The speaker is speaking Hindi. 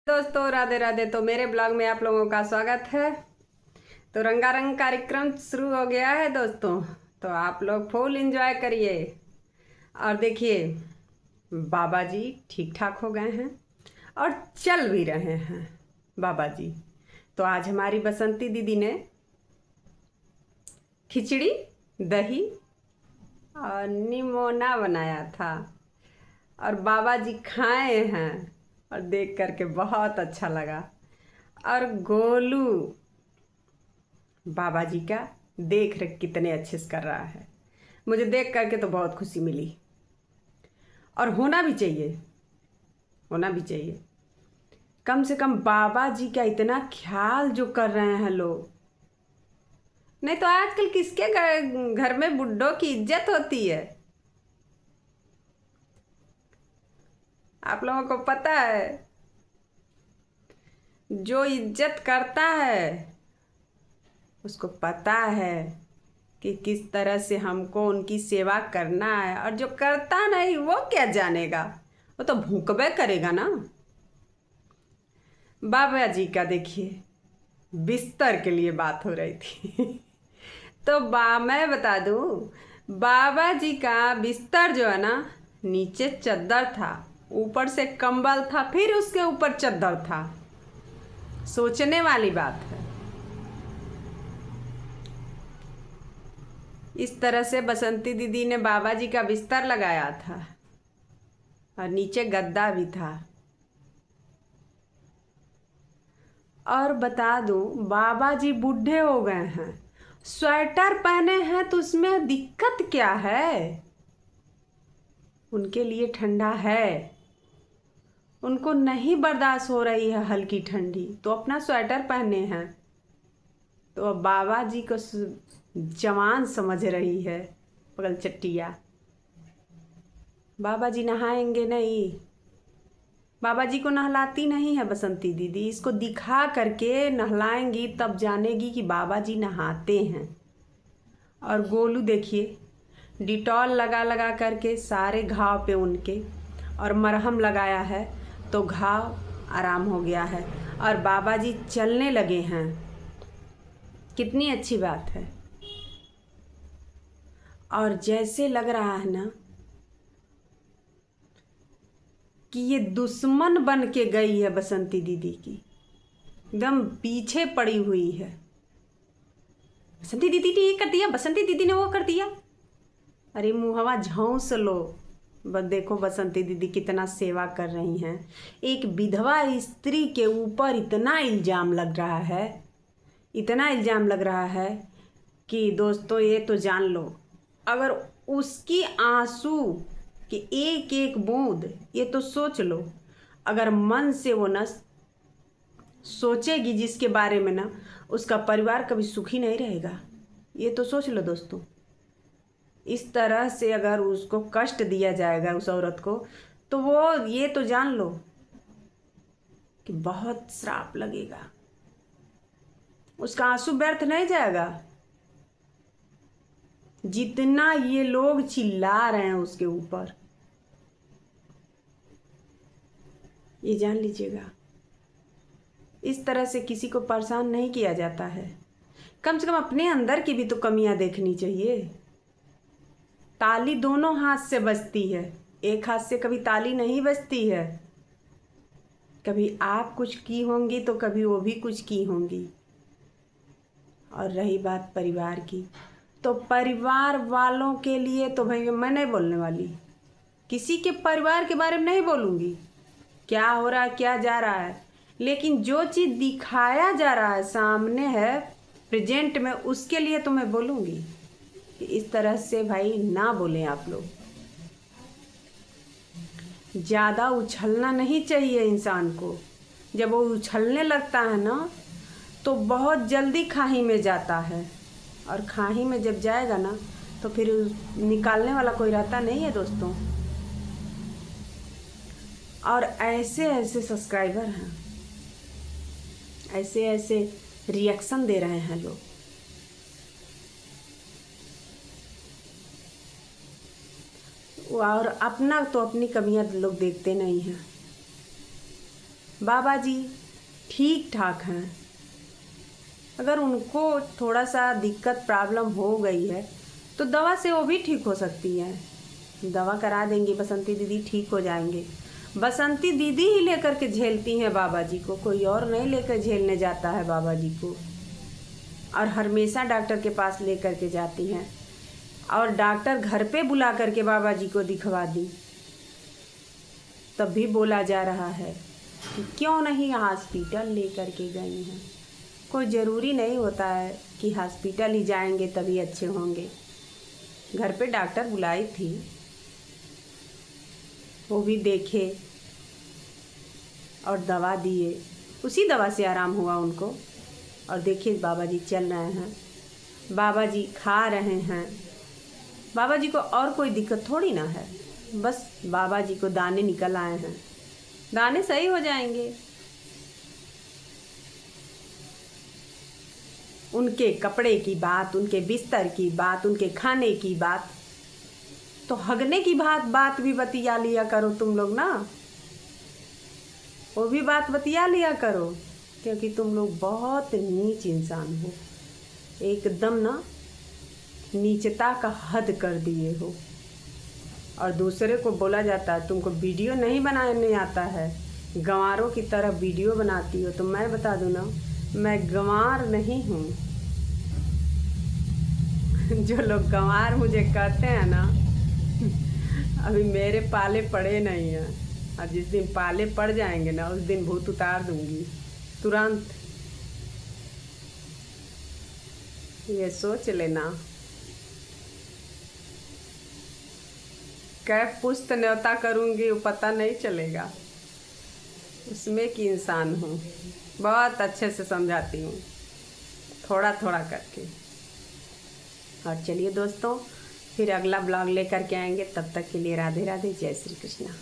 दोस्तों राधे राधे। तो मेरे ब्लॉग में आप लोगों का स्वागत है। तो रंगारंग कार्यक्रम शुरू हो गया है दोस्तों, तो आप लोग फुल एंजॉय करिए। और देखिए बाबा जी ठीक ठाक हो गए हैं और चल भी रहे हैं बाबा जी। तो आज हमारी बसंती दीदी ने खिचड़ी दही और निमोना बनाया था और बाबा जी खाए हैं और देख करके बहुत अच्छा लगा। और गोलू बाबा जी का देख रेख कितने अच्छे से कर रहा है, मुझे देख करके तो बहुत खुशी मिली। और होना भी चाहिए, होना भी चाहिए। कम से कम बाबा जी का इतना ख्याल जो कर रहे हैं लोग, नहीं तो आजकल किसके घर में बुड्ढों की इज्जत होती है। आप लोगों को पता है, जो इज्जत करता है उसको पता है कि किस तरह से हमको उनकी सेवा करना है, और जो करता नहीं वो क्या जानेगा, वो तो भूकबे करेगा ना। बाबा जी का देखिए बिस्तर के लिए बात हो रही थी तो मैं बता दूं, बाबा जी का बिस्तर जो है ना, नीचे चद्दर था, ऊपर से कंबल था, फिर उसके ऊपर चद्दर था। सोचने वाली बात है। इस तरह से बसंती दीदी ने बाबा जी का बिस्तर लगाया था और नीचे गद्दा भी था। और बता दूं, बाबा जी बूढ़े हो गए हैं, स्वेटर पहने हैं तो उसमें दिक्कत क्या है। उनके लिए ठंडा है, उनको नहीं बर्दाश्त हो रही है हल्की ठंडी, तो अपना स्वेटर पहने हैं। तो अब बाबा जी को जवान समझ रही है पगल चट्टिया। बाबा जी नहाएंगे नहीं, बाबा जी को नहलाती नहीं है बसंती दीदी, इसको दिखा करके नहलाएंगी तब जानेगी कि बाबा जी नहाते हैं। और गोलू देखिए डिटॉल लगा लगा करके सारे घाव पे उनके, और मरहम लगाया है तो घाव आराम हो गया है, और बाबा जी चलने लगे हैं। कितनी अच्छी बात है। और जैसे लग रहा है ना कि ये दुश्मन बन के गई है बसंती दीदी की, एकदम पीछे पड़ी हुई है। बसंती दीदी ने ये कर दिया, बसंती दीदी ने वो कर दिया। अरे मुहवा झौंस लो। बस देखो बसंती दीदी कितना सेवा कर रही हैं। एक विधवा स्त्री के ऊपर इतना इल्ज़ाम लग रहा है, इतना इल्ज़ाम लग रहा है कि दोस्तों ये तो जान लो, अगर उसकी आंसू कि एक एक बूंद, ये तो सोच लो, अगर मन से वो न सोचेगी जिसके बारे में ना, उसका परिवार कभी सुखी नहीं रहेगा। ये तो सोच लो दोस्तों। इस तरह से अगर उसको कष्ट दिया जाएगा उस औरत को, तो वो ये तो जान लो कि बहुत श्राप लगेगा। उसका आंसू व्यर्थ नहीं जाएगा। जितना ये लोग चिल्ला रहे हैं उसके ऊपर, ये जान लीजिएगा, इस तरह से किसी को परेशान नहीं किया जाता है। कम से कम अपने अंदर की भी तो कमियां देखनी चाहिए। ताली दोनों हाथ से बजती है, एक हाथ से कभी ताली नहीं बजती है। कभी आप कुछ की होंगी तो कभी वो भी कुछ की होंगी। और रही बात परिवार की, तो परिवार वालों के लिए तो भाई मैं नहीं बोलने वाली, किसी के परिवार के बारे में नहीं बोलूँगी क्या हो रहा है क्या जा रहा है, लेकिन जो चीज़ दिखाया जा रहा है सामने है प्रेजेंट में, उसके लिए तो मैं बोलूँगी कि इस तरह से भाई ना बोलें आप लोग। ज़्यादा उछलना नहीं चाहिए इंसान को। जब वो उछलने लगता है ना तो बहुत जल्दी खाई में जाता है, और खाई में जब जाएगा ना तो फिर निकालने वाला कोई रहता नहीं है दोस्तों। और ऐसे ऐसे सब्सक्राइबर हैं, ऐसे ऐसे रिएक्शन दे रहे हैं लोग। और अपना तो अपनी कमियां लोग देखते नहीं हैं। बाबा जी ठीक ठाक हैं। अगर उनको थोड़ा सा दिक्कत प्रॉब्लम हो गई है तो दवा से वो भी ठीक हो सकती है। दवा करा देंगे, बसंती दीदी ठीक हो जाएंगे। बसंती दीदी ही लेकर के झेलती हैं बाबा जी को, कोई और नहीं लेकर झेलने जाता है बाबा जी को। और हमेशा डॉक्टर के पास लेकर के जाती हैं, और डॉक्टर घर पे बुला करके बाबा जी को दिखवा दी। तब भी बोला जा रहा है कि क्यों नहीं हॉस्पिटल लेकर के गई हैं। कोई ज़रूरी नहीं होता है कि हॉस्पिटल ही जाएंगे तभी अच्छे होंगे। घर पे डॉक्टर बुलाई थी, वो भी देखे और दवा दिए, उसी दवा से आराम हुआ उनको। और देखिए बाबा जी चल रहे हैं, बाबा जी खा रहे हैं। बाबा जी को और कोई दिक्कत थोड़ी ना है, बस बाबा जी को दाने निकल आए हैं, दाने सही हो जाएंगे। उनके कपड़े की बात, उनके बिस्तर की बात, उनके खाने की बात, तो हगने की बात भी बतिया लिया करो तुम लोग ना, वो भी बात बतिया लिया करो, क्योंकि तुम लोग बहुत नीच इंसान हो, एकदम ना नीचता का हद कर दिए हो। और दूसरे को बोला जाता है तुमको वीडियो नहीं बनाने आता है, गंवारों की तरह वीडियो बनाती हो। तो मैं बता दूँ ना, मैं गंवार नहीं हूँ। जो लोग गंवार मुझे कहते हैं ना, अभी मेरे पाले पड़े नहीं हैं, और जिस दिन पाले पड़ जाएंगे ना उस दिन भूत उतार दूंगी तुरंत। ये सोच लेना। कै पुस्त न्योता करूंगी वो पता नहीं चलेगा, उसमें की इंसान हूँ। बहुत अच्छे से समझाती हूँ, थोड़ा थोड़ा करके। और चलिए दोस्तों, फिर अगला ब्लॉग लेकर के आएंगे। तब तक के लिए राधे राधे, जय श्री कृष्णा।